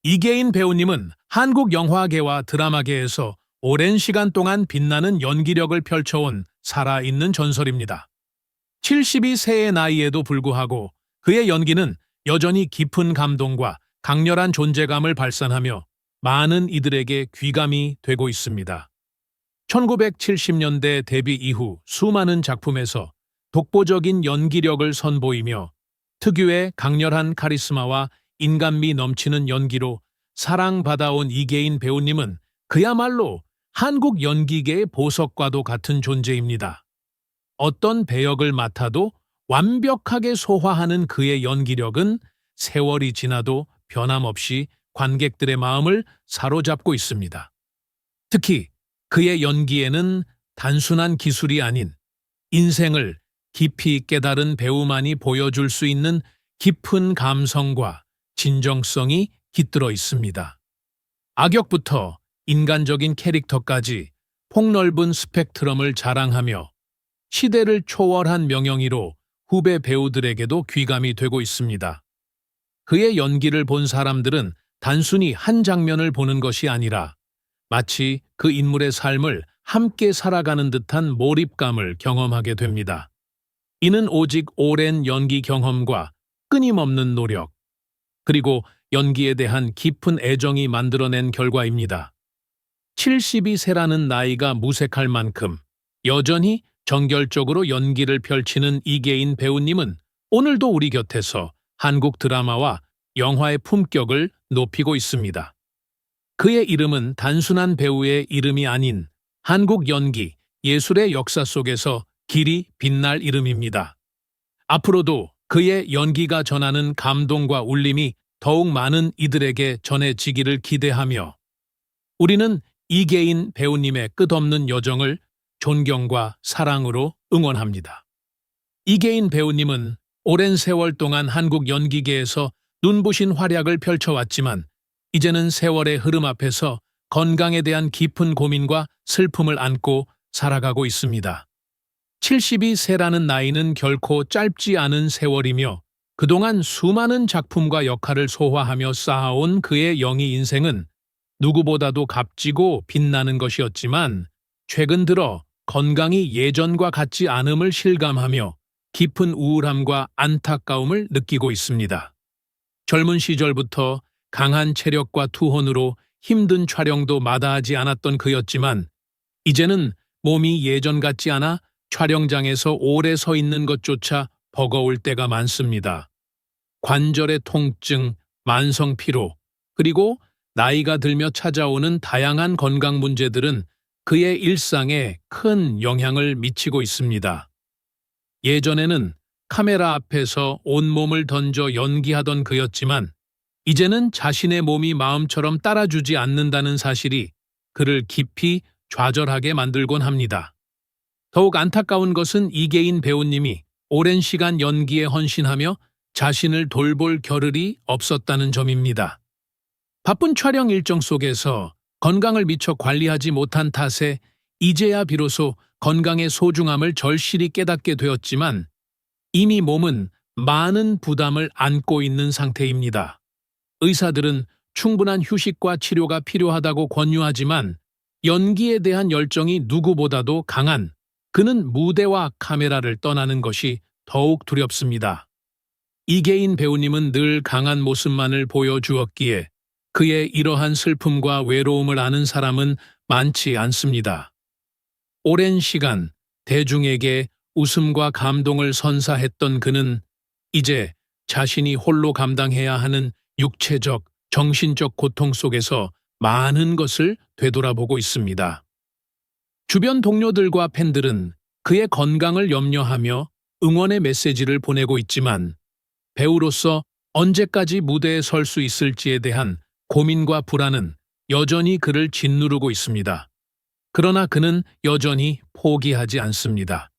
이계인 배우님은 한국 영화계와 드라마계에서 오랜 시간 동안 빛나는 연기력을 펼쳐온 살아있는 전설입니다. 72세의 나이에도 불구하고 그의 연기는 여전히 깊은 감동과 강렬한 존재감을 발산하며 많은 이들에게 귀감이 되고 있습니다. 1970년대 데뷔 이후 수많은 작품에서 독보적인 연기력을 선보이며 특유의 강렬한 카리스마와 인간미 넘치는 연기로 사랑받아온 이계인 배우님은 그야말로 한국 연기계의 보석과도 같은 존재입니다. 어떤 배역을 맡아도 완벽하게 소화하는 그의 연기력은 세월이 지나도 변함없이 관객들의 마음을 사로잡고 있습니다. 특히 그의 연기에는 단순한 기술이 아닌 인생을 깊이 깨달은 배우만이 보여줄 수 있는 깊은 감성과 진정성이 깃들어 있습니다. 악역부터 인간적인 캐릭터까지 폭넓은 스펙트럼을 자랑하며 시대를 초월한 명연기로 후배 배우들에게도 귀감이 되고 있습니다. 그의 연기를 본 사람들은 단순히 한 장면을 보는 것이 아니라 마치 그 인물의 삶을 함께 살아가는 듯한 몰입감을 경험하게 됩니다. 이는 오직 오랜 연기 경험과 끊임없는 노력, 그리고 연기에 대한 깊은 애정이 만들어낸 결과입니다. 72세라는 나이가 무색할 만큼 여전히 정결적으로 연기를 펼치는 이계인 배우님은 오늘도 우리 곁에서 한국 드라마와 영화의 품격을 높이고 있습니다. 그의 이름은 단순한 배우의 이름이 아닌 한국 연기, 예술의 역사 속에서 길이 빛날 이름입니다. 앞으로도 그의 연기가 전하는 감동과 울림이 더욱 많은 이들에게 전해지기를 기대하며 우리는 이계인 배우님의 끝없는 여정을 존경과 사랑으로 응원합니다. 이계인 배우님은 오랜 세월 동안 한국 연기계에서 눈부신 활약을 펼쳐왔지만 이제는 세월의 흐름 앞에서 건강에 대한 깊은 고민과 슬픔을 안고 살아가고 있습니다. 72세라는 나이는 결코 짧지 않은 세월이며 그동안 수많은 작품과 역할을 소화하며 쌓아온 그의 영희 인생은 누구보다도 값지고 빛나는 것이었지만 최근 들어 건강이 예전과 같지 않음을 실감하며 깊은 우울함과 안타까움을 느끼고 있습니다. 젊은 시절부터 강한 체력과 투혼으로 힘든 촬영도 마다하지 않았던 그였지만 이제는 몸이 예전 같지 않아 촬영장에서 오래 서 있는 것조차 버거울 때가 많습니다. 관절의 통증, 만성 피로, 그리고 나이가 들며 찾아오는 다양한 건강 문제들은 그의 일상에 큰 영향을 미치고 있습니다. 예전에는 카메라 앞에서 온몸을 던져 연기하던 그였지만 이제는 자신의 몸이 마음처럼 따라주지 않는다는 사실이 그를 깊이 좌절하게 만들곤 합니다. 더욱 안타까운 것은 이계인 배우님이 오랜 시간 연기에 헌신하며 자신을 돌볼 겨를이 없었다는 점입니다. 바쁜 촬영 일정 속에서 건강을 미처 관리하지 못한 탓에 이제야 비로소 건강의 소중함을 절실히 깨닫게 되었지만 이미 몸은 많은 부담을 안고 있는 상태입니다. 의사들은 충분한 휴식과 치료가 필요하다고 권유하지만 연기에 대한 열정이 누구보다도 강한 그는 무대와 카메라를 떠나는 것이 더욱 두렵습니다. 이계인 배우님은 늘 강한 모습만을 보여주었기에 그의 이러한 슬픔과 외로움을 아는 사람은 많지 않습니다. 오랜 시간 대중에게 웃음과 감동을 선사했던 그는 이제 자신이 홀로 감당해야 하는 육체적, 정신적 고통 속에서 많은 것을 되돌아보고 있습니다. 주변 동료들과 팬들은 그의 건강을 염려하며 응원의 메시지를 보내고 있지만 배우로서 언제까지 무대에 설 수 있을지에 대한 고민과 불안은 여전히 그를 짓누르고 있습니다. 그러나 그는 여전히 포기하지 않습니다.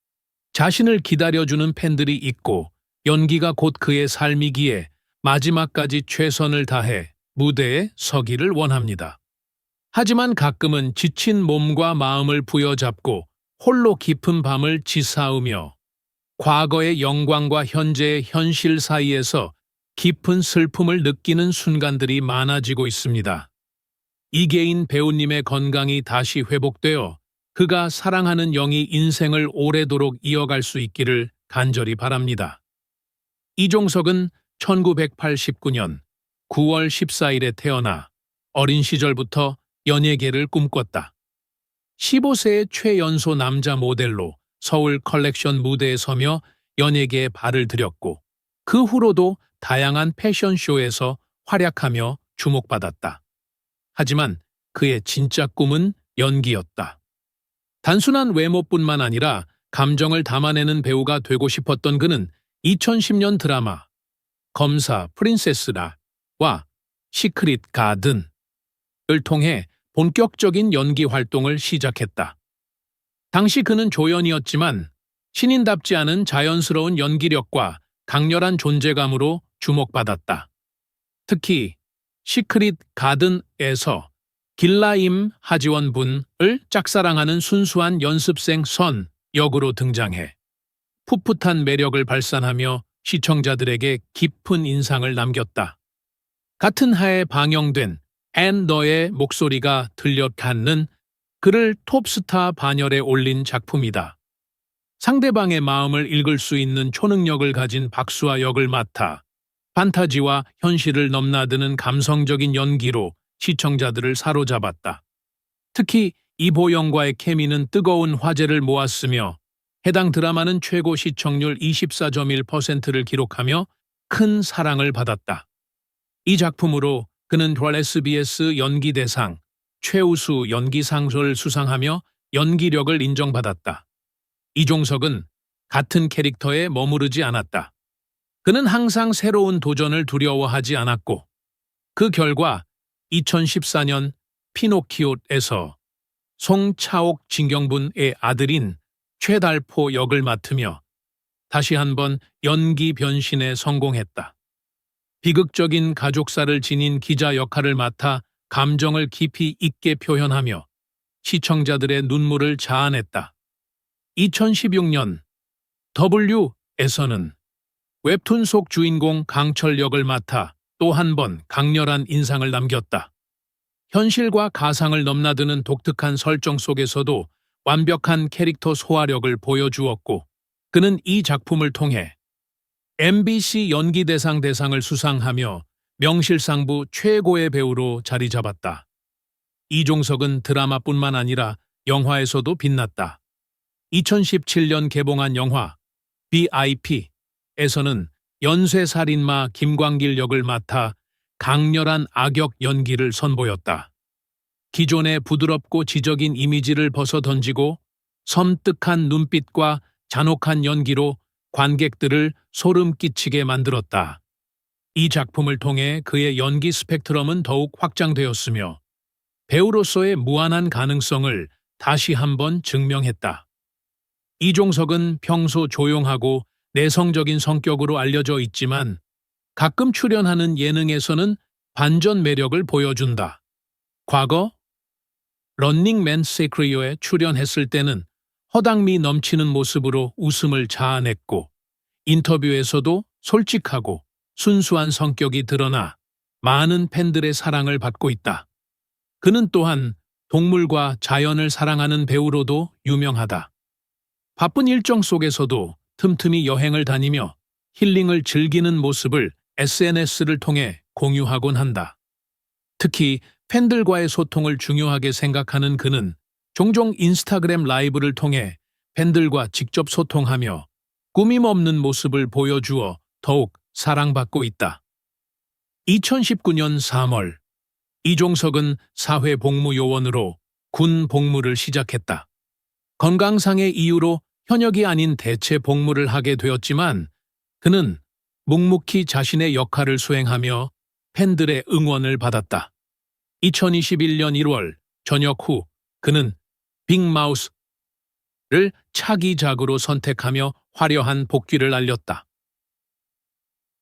자신을 기다려주는 팬들이 있고 연기가 곧 그의 삶이기에 마지막까지 최선을 다해 무대에 서기를 원합니다. 하지만 가끔은 지친 몸과 마음을 부여잡고 홀로 깊은 밤을 지사으며 과거의 영광과 현재의 현실 사이에서 깊은 슬픔을 느끼는 순간들이 많아지고 있습니다. 이계인 배우님의 건강이 다시 회복되어 그가 사랑하는 영이 인생을 오래도록 이어갈 수 있기를 간절히 바랍니다. 이종석은 1989년 9월 14일에 태어나 어린 시절부터 연예계를 꿈꿨다. 15세의 최연소 남자 모델로 서울 컬렉션 무대에 서며 연예계에 발을 들였고 그 후로도 다양한 패션쇼에서 활약하며 주목받았다. 하지만 그의 진짜 꿈은 연기였다. 단순한 외모뿐만 아니라 감정을 담아내는 배우가 되고 싶었던 그는 2010년 드라마 검사 프린세스라와 시크릿 가든을 통해 본격적인 연기 활동을 시작했다. 당시 그는 조연이었지만 신인답지 않은 자연스러운 연기력과 강렬한 존재감으로 주목받았다. 특히 시크릿 가든에서 길라임 하지원 분을 짝사랑하는 순수한 연습생 선 역으로 등장해 풋풋한 매력을 발산하며 시청자들에게 깊은 인상을 남겼다. 같은 해에 방영된 앤 너의 목소리가 들려 닿는 그를 톱스타 반열에 올린 작품이다. 상대방의 마음을 읽을 수 있는 초능력을 가진 박수아 역을 맡아 판타지와 현실을 넘나드는 감성적인 연기로 시청자들을 사로잡았다. 특히 이보영과의 케미는 뜨거운 화제를 모았으며 해당 드라마는 최고 시청률 24.1%를 기록하며 큰 사랑을 받았다. 이 작품으로 그는 SBS 연기대상 최우수 연기상을 수상하며 연기력을 인정받았다. 이종석은 같은 캐릭터에 머무르지 않았다. 그는 항상 새로운 도전을 두려워하지 않았고 그 결과 2014년 피노키오에서 송차옥 진경분의 아들인 최달포 역을 맡으며 다시 한번 연기 변신에 성공했다. 비극적인 가족사를 지닌 기자 역할을 맡아 감정을 깊이 있게 표현하며 시청자들의 눈물을 자아냈다. 2016년 W에서는 웹툰 속 주인공 강철 역을 맡아 또 한 번 강렬한 인상을 남겼다. 현실과 가상을 넘나드는 독특한 설정 속에서도 완벽한 캐릭터 소화력을 보여주었고 그는 이 작품을 통해 MBC 연기대상 대상을 수상하며 명실상부 최고의 배우로 자리 잡았다. 이종석은 드라마뿐만 아니라 영화에서도 빛났다. 2017년 개봉한 영화 VIP에서는 연쇄살인마 김광길 역을 맡아 강렬한 악역 연기를 선보였다. 기존의 부드럽고 지적인 이미지를 벗어던지고 섬뜩한 눈빛과 잔혹한 연기로 관객들을 소름 끼치게 만들었다. 이 작품을 통해 그의 연기 스펙트럼은 더욱 확장되었으며 배우로서의 무한한 가능성을 다시 한번 증명했다. 이종석은 평소 조용하고 내성적인 성격으로 알려져 있지만 가끔 출연하는 예능에서는 반전 매력을 보여준다. 과거 런닝맨 세크리오에 출연했을 때는 허당미 넘치는 모습으로 웃음을 자아냈고 인터뷰에서도 솔직하고 순수한 성격이 드러나 많은 팬들의 사랑을 받고 있다. 그는 또한 동물과 자연을 사랑하는 배우로도 유명하다. 바쁜 일정 속에서도 틈틈이 여행을 다니며 힐링을 즐기는 모습을 SNS를 통해 공유하곤 한다. 특히 팬들과의 소통을 중요하게 생각하는 그는 종종 인스타그램 라이브를 통해 팬들과 직접 소통하며 꾸밈없는 모습을 보여주어 더욱 사랑받고 있다. 2019년 3월 이종석은 사회복무요원으로 군 복무를 시작했다. 건강상의 이유로 현역이 아닌 대체 복무를 하게 되었지만 그는 묵묵히 자신의 역할을 수행하며 팬들의 응원을 받았다. 2021년 1월 전역 후 그는 빅마우스를 차기작으로 선택하며 화려한 복귀를 알렸다.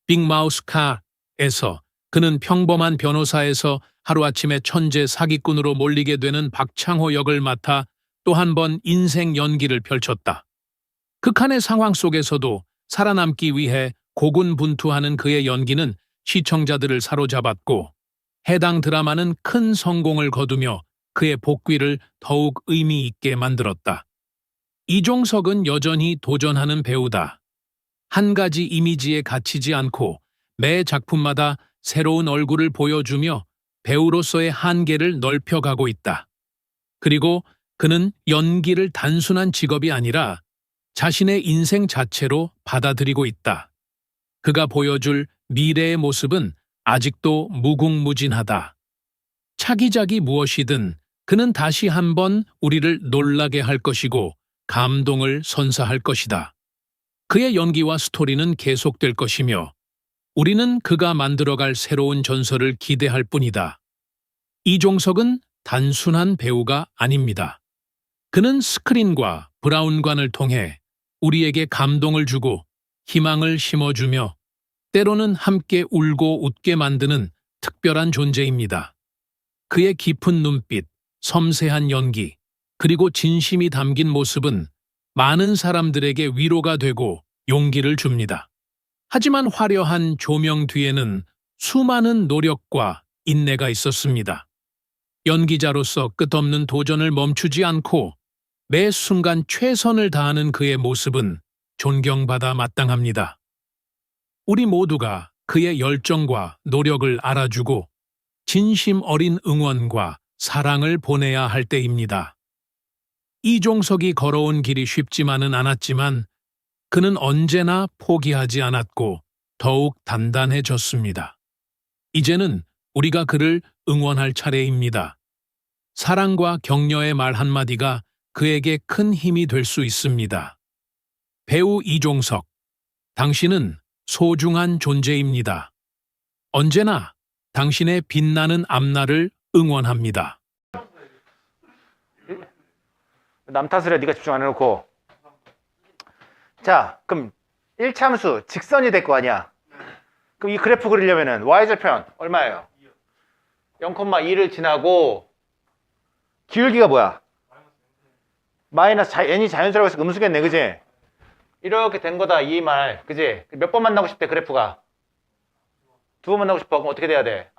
빅마우스카에서 그는 평범한 변호사에서 하루아침에 천재 사기꾼으로 몰리게 되는 박창호 역을 맡아 또 한 번 인생 연기를 펼쳤다. 극한의 상황 속에서도 살아남기 위해 고군분투하는 그의 연기는 시청자들을 사로잡았고 해당 드라마는 큰 성공을 거두며 그의 복귀를 더욱 의미 있게 만들었다. 이종석은 여전히 도전하는 배우다. 한 가지 이미지에 갇히지 않고 매 작품마다 새로운 얼굴을 보여주며 배우로서의 한계를 넓혀가고 있다. 그리고 그는 연기를 단순한 직업이 아니라 자신의 인생 자체로 받아들이고 있다. 그가 보여줄 미래의 모습은 아직도 무궁무진하다. 차기작이 무엇이든 그는 다시 한번 우리를 놀라게 할 것이고 감동을 선사할 것이다. 그의 연기와 스토리는 계속될 것이며 우리는 그가 만들어갈 새로운 전설을 기대할 뿐이다. 이종석은 단순한 배우가 아닙니다. 그는 스크린과 브라운관을 통해 우리에게 감동을 주고 희망을 심어주며 때로는 함께 울고 웃게 만드는 특별한 존재입니다. 그의 깊은 눈빛, 섬세한 연기, 그리고 진심이 담긴 모습은 많은 사람들에게 위로가 되고 용기를 줍니다. 하지만 화려한 조명 뒤에는 수많은 노력과 인내가 있었습니다. 연기자로서 끝없는 도전을 멈추지 않고 매 순간 최선을 다하는 그의 모습은 존경받아 마땅합니다. 우리 모두가 그의 열정과 노력을 알아주고 진심 어린 응원과 사랑을 보내야 할 때입니다. 이종석이 걸어온 길이 쉽지만은 않았지만 그는 언제나 포기하지 않았고 더욱 단단해졌습니다. 이제는 우리가 그를 응원할 차례입니다. 사랑과 격려의 말 한마디가 그에게 큰 힘이 될 수 있습니다. 배우 이종석, 당신은 소중한 존재입니다. 언제나 당신의 빛나는 앞날을 응원합니다. 남 탓을 해. 네가 집중 안 해놓고. 자, 그럼 1참수 직선이 될 거 아니야. 그럼 이 그래프 그리려면은 y절편 얼마예요? 0,2를 지나고 기울기가 뭐야? 마이너스 n이 자연수라고 해서 음수겠네, 그지? 이렇게 된 거다, 이 말, 그지? 몇 번 만나고 싶대, 그래프가? 2번 만나고 싶어. 그럼 어떻게 돼야 돼?